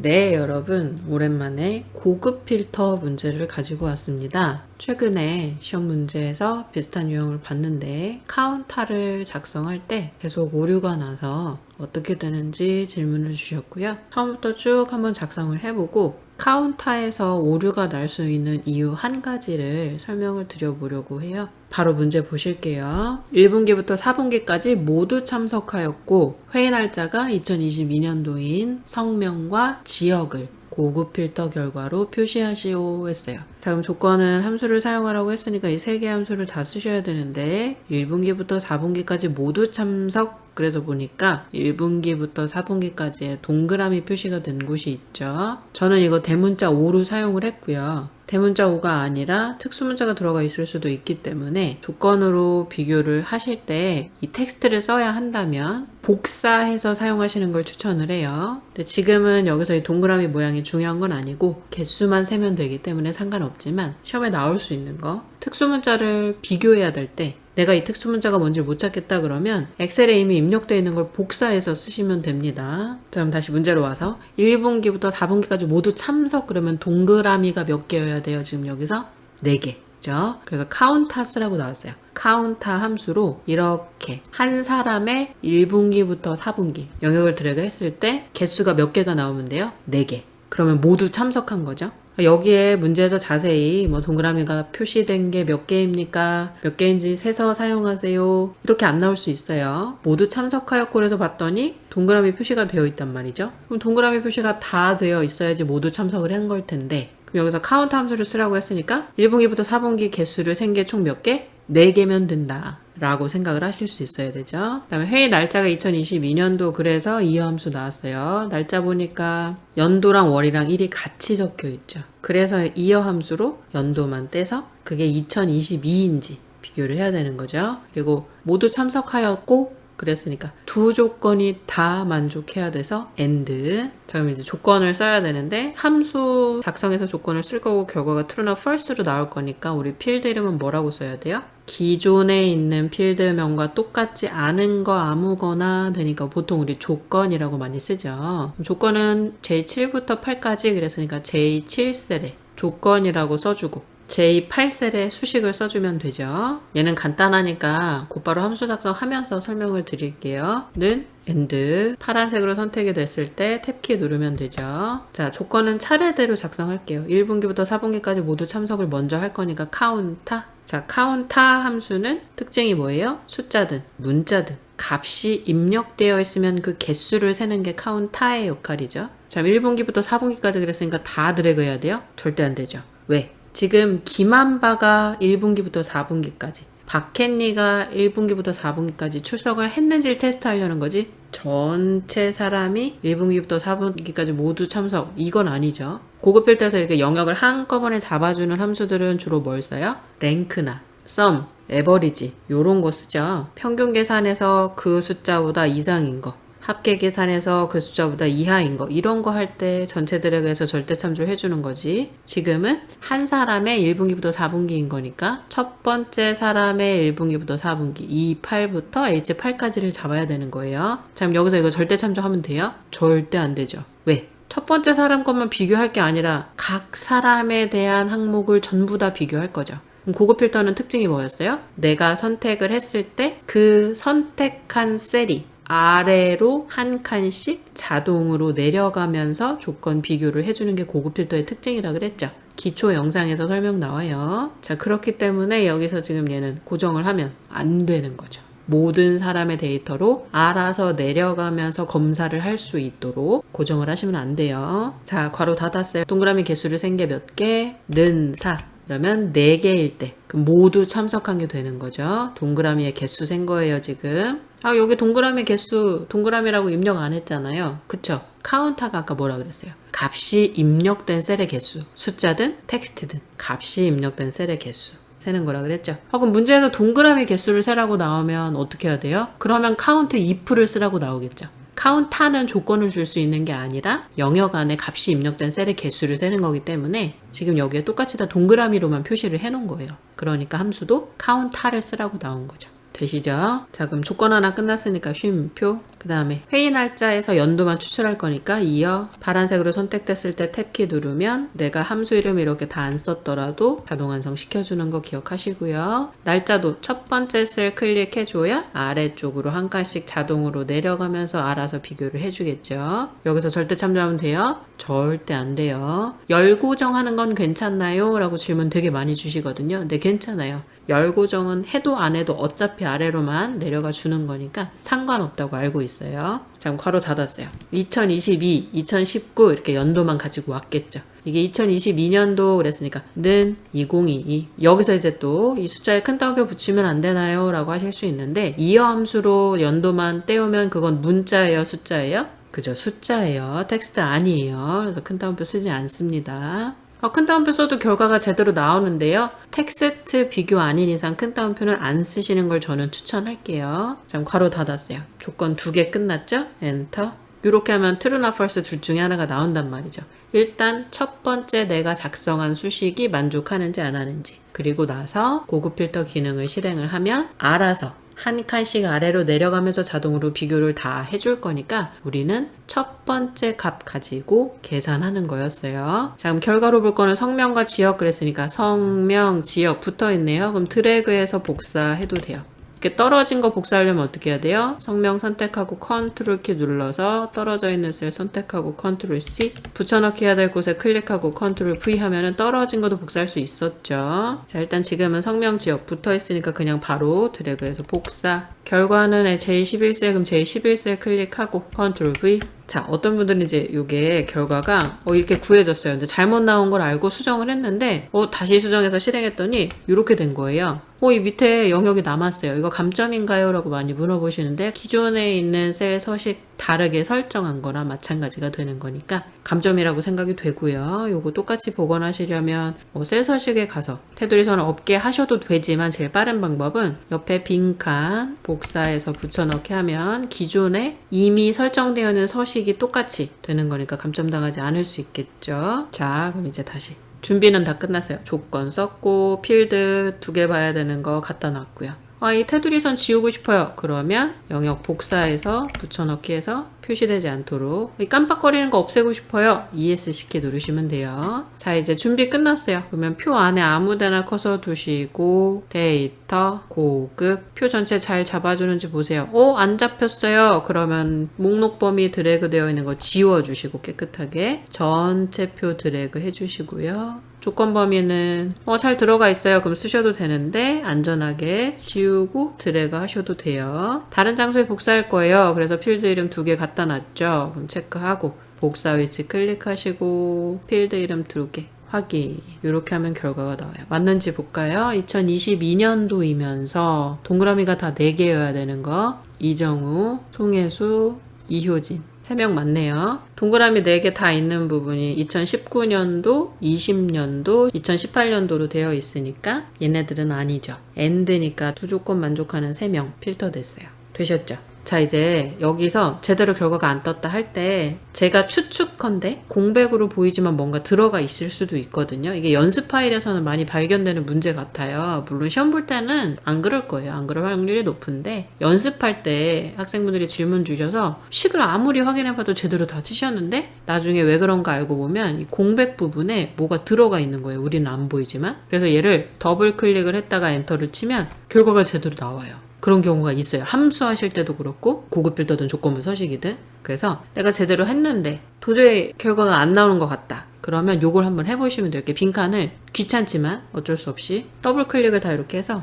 네, 여러분, 오랜만에 고급 필터 문제를 가지고 왔습니다. 최근에 시험 문제에서 비슷한 유형을 봤는데 카운타를 작성할 때 계속 오류가 나서 어떻게 되는지 질문을 주셨고요. 처음부터 쭉 한번 작성을 해보고 카운타에서 오류가 날 수 있는 이유 한 가지를 설명을 드려보려고 해요. 바로 문제 보실게요. 1분기부터 4분기까지 모두 참석하였고 회의 날짜가 2022년도인 성명과 지역을 고급 필터 결과로 표시하시오 했어요. 자, 그럼 조건은 함수를 사용하라고 했으니까 이 세 개 함수를 다 쓰셔야 되는데 1분기부터 4분기까지 모두 참석, 그래서 보니까 1분기부터 4분기까지의 동그라미 표시가 된 곳이 있죠. 저는 이거 대문자 5로 사용을 했고요. 대문자 5가 아니라 특수문자가 들어가 있을 수도 있기 때문에 조건으로 비교를 하실 때 이 텍스트를 써야 한다면 복사해서 사용하시는 걸 추천을 해요. 근데 지금은 여기서 이 동그라미 모양이 중요한 건 아니고 개수만 세면 되기 때문에 상관없지만 시험에 나올 수 있는 거, 특수문자를 비교해야 될 때 내가 이 특수문자가 뭔지 못 찾겠다 그러면 엑셀에 이미 입력되어 있는 걸 복사해서 쓰시면 됩니다. 자, 그럼 다시 문제로 와서 1분기부터 4분기까지 모두 참석, 그러면 동그라미가 몇 개여야 돼요? 지금 여기서 4개. 그죠? 그래서 카운타스라고 나왔어요. 카운타 함수로 이렇게 한 사람의 1분기부터 4분기 영역을 드래그 했을 때 개수가 몇 개가 나오면 돼요? 4개. 그러면 모두 참석한 거죠. 여기에 문제에서 자세히 뭐 동그라미가 표시된 게 몇 개입니까? 몇 개인지 세서 사용하세요. 이렇게 안 나올 수 있어요. 모두 참석하였고 그래서 봤더니 동그라미 표시가 되어 있단 말이죠. 그럼 동그라미 표시가 다 되어 있어야지 모두 참석을 한 걸 텐데, 그럼 여기서 카운트 함수를 쓰라고 했으니까 1분기부터 4분기 개수를 센 게 총 몇 개? 4개면 된다 라고 생각을 하실 수 있어야 되죠. 그 다음에 회의 날짜가 2022년도, 그래서 이 함수 나왔어요. 날짜 보니까 연도랑 월이랑 일이 같이 적혀 있죠. 그래서 이어 함수로 연도만 떼서 그게 2022인지 비교를 해야 되는 거죠. 그리고 모두 참석하였고 그랬으니까 두 조건이 다 만족해야 돼서 AND. 자, 그럼 이제 조건을 써야 되는데 함수 작성해서 조건을 쓸 거고 결과가 true나 false로 나올 거니까 우리 필드 이름은 뭐라고 써야 돼요? 기존에 있는 필드명과 똑같지 않은 거 아무거나 되니까 보통 우리 조건이라고 많이 쓰죠. 조건은 J7부터 8까지 그랬으니까 J7셀에 조건이라고 써주고 J8셀에 수식을 써주면 되죠. 얘는 간단하니까 곧바로 함수 작성하면서 설명을 드릴게요. 는 AND 파란색으로 선택이 됐을 때 탭키 누르면 되죠. 자, 조건은 차례대로 작성할게요. 1분기부터 4분기까지 모두 참석을 먼저 할 거니까 카운타. 자, 카운타 함수는 특징이 뭐예요? 숫자든 문자든 값이 입력되어 있으면 그 개수를 세는 게 카운타의 역할이죠. 자, 1분기부터 4분기까지 그랬으니까 다 드래그 해야 돼요? 절대 안 되죠. 왜? 지금 김한바가 1분기부터 4분기까지, 박혜니가 1분기부터 4분기까지 출석을 했는지를 테스트하려는 거지 전체 사람이 1분기부터 4분기까지 모두 참석, 이건 아니죠. 고급 필터에서 이렇게 영역을 한꺼번에 잡아주는 함수들은 주로 뭘 써요? 랭크나 sum, 에버리지 요런 거 쓰죠. 평균 계산에서 그 숫자보다 이상인 거, 합계 계산해서 그 숫자보다 이하인 거, 이런 거 할 때 전체 드래그해서 절대 참조를 해주는 거지. 지금은 한 사람의 1분기부터 4분기인 거니까 첫 번째 사람의 1분기부터 4분기 E8부터 H8까지를 잡아야 되는 거예요. 자, 그럼 여기서 이거 절대 참조하면 돼요? 절대 안 되죠. 왜? 첫 번째 사람 것만 비교할 게 아니라 각 사람에 대한 항목을 전부 다 비교할 거죠. 그럼 고급 필터는 특징이 뭐였어요? 내가 선택을 했을 때 그 선택한 셀이 아래로 한 칸씩 자동으로 내려가면서 조건 비교를 해주는 게 고급 필터의 특징이라 그랬죠. 기초 영상에서 설명 나와요. 자, 그렇기 때문에 여기서 지금 얘는 고정을 하면 안 되는 거죠. 모든 사람의 데이터로 알아서 내려가면서 검사를 할 수 있도록 고정을 하시면 안 돼요. 자, 괄호 닫았어요. 동그라미 개수를 센 게 몇 개? 는 4. 그러면 4개일 때 그럼 모두 참석한 게 되는 거죠. 동그라미의 개수 센 거예요, 지금. 아, 여기 동그라미 개수, 동그라미라고 입력 안 했잖아요. 그쵸? 카운타가 아까 뭐라 그랬어요? 값이 입력된 셀의 개수. 숫자든 텍스트든 값이 입력된 셀의 개수 세는 거라 그랬죠. 그럼 문제에서 동그라미 개수를 세라고 나오면 어떻게 해야 돼요? 그러면 카운트 if를 쓰라고 나오겠죠. 카운타는 조건을 줄 수 있는 게 아니라 영역 안에 값이 입력된 셀의 개수를 세는 거기 때문에 지금 여기에 똑같이 다 동그라미로만 표시를 해놓은 거예요. 그러니까 함수도 카운타를 쓰라고 나온 거죠. 되시죠? 자, 그럼 조건 하나 끝났으니까 쉼표 그 다음에 회의 날짜에서 연도만 추출할 거니까 이어 파란색으로 선택됐을 때 탭키 누르면 내가 함수 이름 이렇게 다 안 썼더라도 자동 완성 시켜주는 거 기억하시고요. 날짜도 첫 번째 셀 클릭해줘야 아래쪽으로 한 칸씩 자동으로 내려가면서 알아서 비교를 해주겠죠. 여기서 절대 참조하면 돼요? 절대 안 돼요. 열 고정하는 건 괜찮나요? 라고 질문 되게 많이 주시거든요. 네, 괜찮아요. 열 고정은 해도 안 해도 어차피 아래로만 내려가 주는 거니까 상관없다고 알고 있어요. 자, 괄호 닫았어요. 2022, 2019 이렇게 연도만 가지고 왔겠죠. 이게 2022년도 그랬으니까 는 2022. 여기서 이제 또 이 숫자에 큰 따옴표 붙이면 안 되나요? 라고 하실 수 있는데 이어 함수로 연도만 떼우면 그건 문자예요? 숫자예요? 그죠? 숫자예요. 텍스트 아니에요. 그래서 큰 따옴표 쓰지 않습니다. 큰 따옴표 써도 결과가 제대로 나오는데요. 텍스트 비교 아닌 이상 큰 따옴표는 안 쓰시는 걸 저는 추천할게요. 자, 괄호 닫았어요. 조건 2개 끝났죠? 엔터. 이렇게 하면 true나 false 둘 중에 하나가 나온단 말이죠. 일단 첫 번째 내가 작성한 수식이 만족하는지 안 하는지, 그리고 나서 고급 필터 기능을 실행을 하면 알아서 한 칸씩 아래로 내려가면서 자동으로 비교를 다 해줄 거니까 우리는 첫 번째 값 가지고 계산하는 거였어요. 자, 그럼 결과로 볼 거는 성명과 지역 그랬으니까 성명, 지역 붙어 있네요. 그럼 드래그해서 복사해도 돼요. 이렇게 떨어진 거 복사하려면 어떻게 해야 돼요? 성명 선택하고 컨트롤 키 눌러서 떨어져 있는 셀 선택하고 컨트롤 C, 붙여넣기 해야 될 곳에 클릭하고 컨트롤 V 하면은 떨어진 것도 복사할 수 있었죠. 자, 일단 지금은 성명 지역 붙어 있으니까 그냥 바로 드래그해서 복사. 결과는 J11셀, 그럼 J11셀 클릭하고 컨트롤 V. 자, 어떤 분들은 이제 이게 결과가 이렇게 구해졌어요. 근데 잘못 나온 걸 알고 수정을 했는데 다시 수정해서 실행했더니 이렇게 된 거예요. 이 밑에 영역이 남았어요. 이거 감점인가요? 라고 많이 물어보시는데 기존에 있는 셀 서식 다르게 설정한 거나 마찬가지가 되는 거니까 감점이라고 생각이 되고요. 요거 똑같이 복원하시려면 셀 서식에 가서 테두리 선을 없게 하셔도 되지만 제일 빠른 방법은 옆에 빈칸 복사해서 붙여넣기 하면 기존에 이미 설정되어 있는 서식이 똑같이 되는 거니까 감점당하지 않을 수 있겠죠. 자, 그럼 이제 다시 준비는 다 끝났어요. 조건 썼고 필드 2개 봐야 되는 거 갖다 놨고요. 이 테두리 선 지우고 싶어요. 그러면 영역 복사해서 붙여넣기 해서 표시되지 않도록, 이 깜빡거리는 거 없애고 싶어요. ESC 키 누르시면 돼요. 자, 이제 준비 끝났어요. 그러면 표 안에 아무데나 커서 두시고 데이터, 고급, 표 전체 잘 잡아주는지 보세요. 안 잡혔어요. 그러면 목록 범위 드래그 되어 있는 거 지워주시고 깨끗하게 전체 표 드래그 해주시고요. 조건 범위는 잘 들어가 있어요. 그럼 쓰셔도 되는데 안전하게 지우고 드래그 하셔도 돼요. 다른 장소에 복사할 거예요. 그래서 필드 이름 2개 갖다 놨죠. 그럼 체크하고 복사 위치 클릭하시고 필드 이름 2개 확인. 이렇게 하면 결과가 나와요. 맞는지 볼까요? 2022년도이면서 동그라미가 다 4개여야 되는 거. 이정우, 송혜수, 이효진. 3명 맞네요. 동그라미 4개 다 있는 부분이 2019년도, 20년도, 2018년도로 되어 있으니까 얘네들은 아니죠. AND니까 두 조건 만족하는 3명 필터 됐어요. 되셨죠? 자, 이제 여기서 제대로 결과가 안 떴다 할 때 제가 추측컨대 공백으로 보이지만 뭔가 들어가 있을 수도 있거든요. 이게 연습 파일에서는 많이 발견되는 문제 같아요. 물론 시험 볼 때는 안 그럴 거예요. 안 그럴 확률이 높은데 연습할 때 학생분들이 질문 주셔서 식을 아무리 확인해봐도 제대로 다 치셨는데 나중에 왜 그런가 알고 보면 이 공백 부분에 뭐가 들어가 있는 거예요. 우리는 안 보이지만. 그래서 얘를 더블 클릭을 했다가 엔터를 치면 결과가 제대로 나와요. 그런 경우가 있어요. 함수 하실 때도 그렇고 고급 필터든 조건부 서식이든. 그래서 내가 제대로 했는데 도저히 결과가 안 나오는 것 같다. 그러면 요걸 한번 해보시면 돼요. 이렇게 빈칸을 귀찮지만 어쩔 수 없이 더블 클릭을 다 이렇게 해서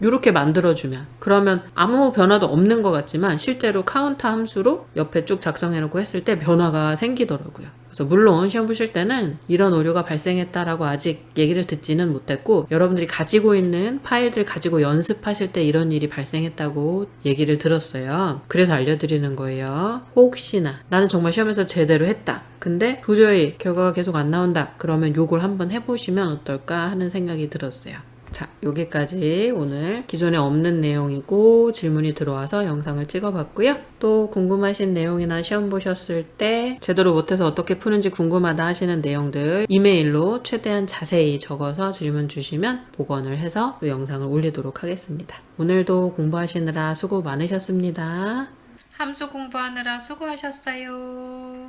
이렇게 만들어주면, 그러면 아무 변화도 없는 것 같지만 실제로 카운터 함수로 옆에 쭉 작성해놓고 했을 때 변화가 생기더라고요. 그래서 물론 시험 보실 때는 이런 오류가 발생했다라고 아직 얘기를 듣지는 못했고 여러분들이 가지고 있는 파일들 가지고 연습하실 때 이런 일이 발생했다고 얘기를 들었어요. 그래서 알려드리는 거예요. 혹시나 나는 정말 시험에서 제대로 했다. 근데 도저히 결과가 계속 안 나온다. 그러면 요걸 한번 해보시면 어떨까 하는 생각이 들었어요. 자, 여기까지 오늘 기존에 없는 내용이고 질문이 들어와서 영상을 찍어봤고요. 또 궁금하신 내용이나 시험 보셨을 때 제대로 못해서 어떻게 푸는지 궁금하다 하시는 내용들 이메일로 최대한 자세히 적어서 질문 주시면 복원을 해서 또 영상을 올리도록 하겠습니다. 오늘도 공부하시느라 수고 많으셨습니다. 함수 공부하느라 수고하셨어요.